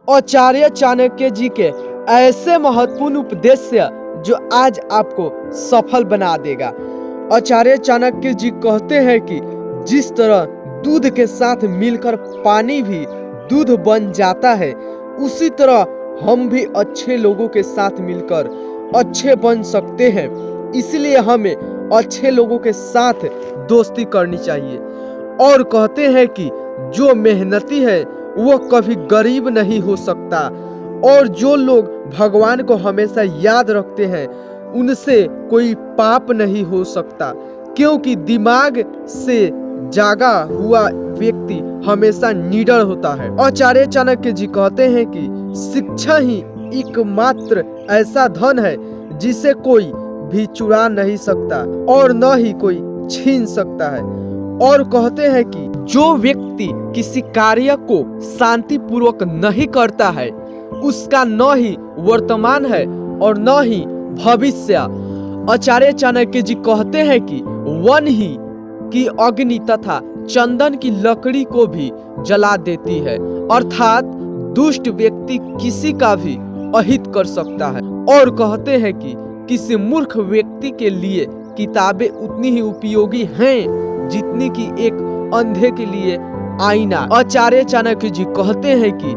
आचार्य चाणक्य जी के ऐसे महत्वपूर्ण उपदेश जो आज आपको सफल बना देगा। आचार्य चाणक्य जी कहते हैं कि जिस तरह दूध के साथ मिलकर पानी भी दूध बन जाता है, उसी तरह हम भी अच्छे लोगों के साथ मिलकर अच्छे बन सकते हैं। इसलिए हमें अच्छे लोगों के साथ दोस्ती करनी चाहिए। और कहते हैं कि जो मेहनती है वो कभी गरीब नहीं हो सकता, और जो लोग भगवान को हमेशा याद रखते हैं उनसे कोई पाप नहीं हो सकता, क्योंकि दिमाग से जागा हुआ व्यक्ति हमेशा निडर होता है। आचार्य चाणक्य जी कहते हैं कि शिक्षा ही एकमात्र ऐसा धन है जिसे कोई भी चुरा नहीं सकता और न ही कोई छीन सकता है। और कहते हैं कि जो व्यक्ति किसी कार्य को शांतिपूर्वक नहीं करता है, उसका न ही वर्तमान है और न ही भविष्य। आचार्य चाणक्य जी कहते हैं कि वन ही की अग्नि तथा चंदन की लकड़ी को भी जला देती है, अर्थात दुष्ट व्यक्ति किसी का भी अहित कर सकता है। और कहते हैं कि किसी मूर्ख व्यक्ति के लिए किताबें उतनी ही उपयोगी हैं जितनी कि एक अंधे के लिए आईना। आचार्य चाणक्य जी कहते हैं कि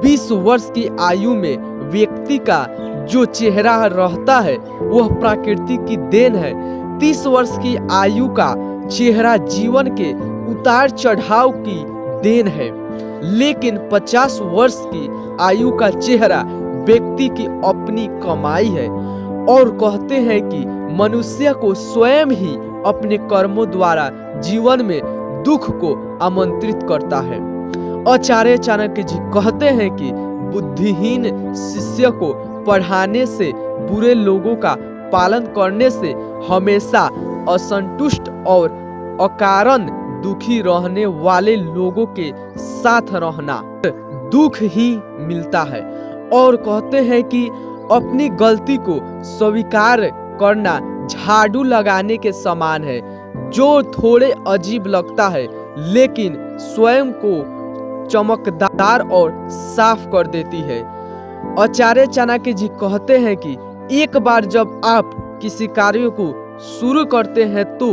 20 वर्ष की आयु में व्यक्ति का जो चेहरा रहता है वह प्रकृति की देन है। 30 वर्ष की आयु का चेहरा जीवन के उतार चढ़ाव की देन है, लेकिन 50 वर्ष की आयु का चेहरा व्यक्ति की अपनी कमाई है। और कहते हैं कि मनुष्य को स्वयं ही अपने कर्मों द्वारा जीवन में दुख को आमंत्रित करता है। आचार्य चाणक्य जी कहते हैं कि बुद्धिहीन शिष्य को पढ़ाने से, बुरे लोगों का पालन करने से हमेशा असंतुष्ट और अकारण दुखी रहने वाले लोगों के साथ रहना दुख ही मिलता है। और कहते हैं कि अपनी गलती को स्वीकार करना झाड़ू लगाने के समान है, जो थोड़े अजीब लगता है लेकिन स्वयं को चमकदार और साफ कर देती है। आचार्य चाणक्य जी कहते हैं कि एक बार जब आप किसी कार्य को शुरू करते हैं तो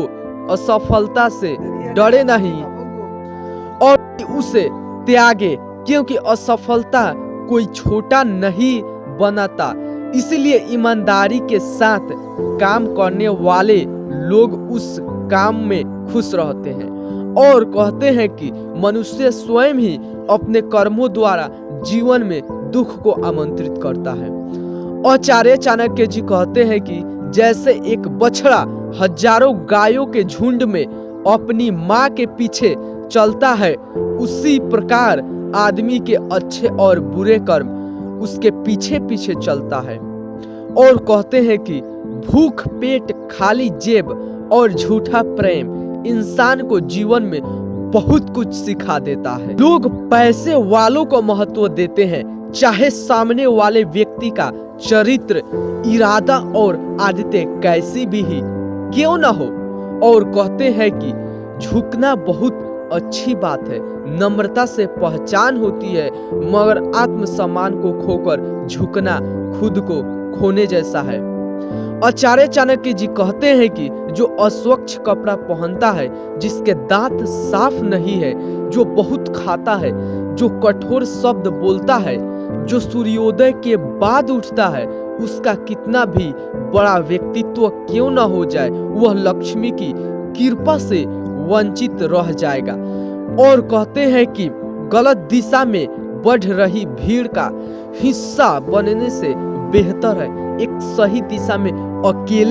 असफलता से डरे नहीं और उसे त्यागे, क्योंकि असफलता कोई छोटा नहीं बनाता। इसलिए ईमानदारी के साथ काम करने वाले लोग उस काम में खुश रहते हैं। और कहते हैं कि मनुष्य स्वयं ही अपने कर्मों द्वारा जीवन में दुख को आमंत्रित करता है। आचार्य चाणक्य जी कहते हैं कि जैसे एक बछड़ा हजारों गायों के झुंड में अपनी माँ के पीछे चलता है, उसी प्रकार आदमी के अच्छे और बुरे कर्म उसके पीछे पीछे चलता है। और कहते हैं कि भूख पेट, खाली जेब और झूठा प्रेम इंसान को जीवन में बहुत कुछ सिखा देता है। लोग पैसे वालों को महत्व देते हैं, चाहे सामने वाले व्यक्ति का चरित्र, इरादा और आदतें कैसी भी ही क्यों न हो। और कहते हैं कि झुकना बहुत अच्छी बात है, नम्रता से पहचान होती है, मगर आत्मसम्मान को खोकर झुकना खुद को खोने जैसा है। आचार्य चाणक्य जी कहते हैं कि जो अस्वच्छ कपड़ा पहनता है, जिसके दांत साफ नहीं है, जो बहुत खाता है, जो कठोर शब्द बोलता है, जो सूर्योदय के बाद उठता है, उसका कितना भी बड़ा व्यक्तित्व क्यों न हो जाए, वह लक्ष्मी की कृपा से वंचित रह जाएगा। और कहते हैं कि गलत दिशा में बढ़ रही भीड़ का हिस्सा बनने से बेहतर है एक सही दिशा में अकेले